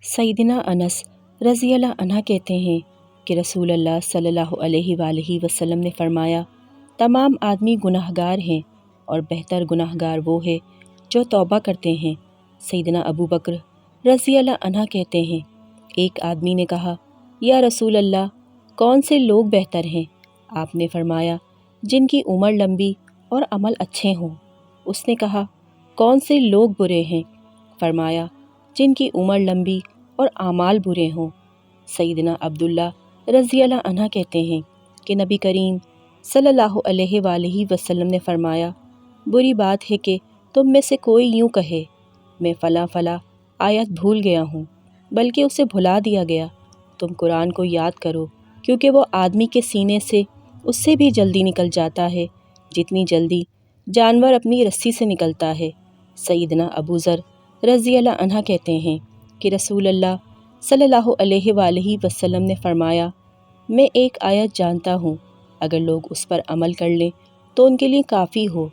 سیدنا انس رضی اللہ عنہ کہتے ہیں کہ رسول اللہ صلی اللہ علیہ وآلہ وسلم نے فرمایا، تمام آدمی گناہ گار ہیں اور بہتر گناہ گار وہ ہے جو توبہ کرتے ہیں۔ سیدنا ابو بکر رضی اللہ عنہ کہتے ہیں، ایک آدمی نے کہا، یا رسول اللہ، کون سے لوگ بہتر ہیں؟ آپ نے فرمایا، جن کی عمر لمبی اور عمل اچھے ہوں۔ اس نے کہا، کون سے لوگ برے ہیں؟ فرمایا، جن کی عمر لمبی اور اعمال برے ہوں۔ سیدنا عبداللہ رضی اللہ عنہ کہتے ہیں کہ نبی کریم صلی اللہ علیہ وآلہ وسلم نے فرمایا، بری بات ہے کہ تم میں سے کوئی یوں کہے، میں فلاں فلاں آیت بھول گیا ہوں، بلکہ اسے بھلا دیا گیا۔ تم قرآن کو یاد کرو، کیونکہ وہ آدمی کے سینے سے اس سے بھی جلدی نکل جاتا ہے جتنی جلدی جانور اپنی رسی سے نکلتا ہے۔ سیدنا ابو ذر رضی اللہ عنہ کہتے ہیں کہ رسول اللہ صلی اللہ علیہ وآلہ وسلم نے فرمایا، میں ایک آیت جانتا ہوں، اگر لوگ اس پر عمل کر لیں تو ان کے لیے کافی ہو۔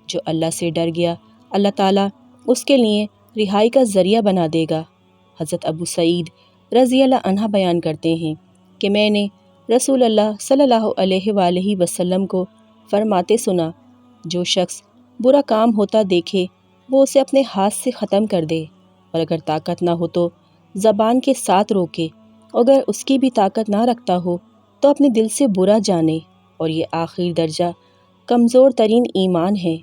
جو اللہ سے ڈر گیا، اللہ تعالیٰ اس کے لیے رہائی کا ذریعہ بنا دے گا۔ حضرت ابو سعید رضی اللہ عنہ بیان کرتے ہیں کہ میں نے رسول اللہ صلی اللہ علیہ وآلہ وسلم کو فرماتے سنا، جو شخص برا کام ہوتا دیکھے وہ اسے اپنے ہاتھ سے ختم کر دے، اور اگر طاقت نہ ہو تو زبان کے ساتھ روکے، اگر اس کی بھی طاقت نہ رکھتا ہو تو اپنے دل سے برا جانے، اور یہ آخری درجہ کمزور ترین ایمان ہے۔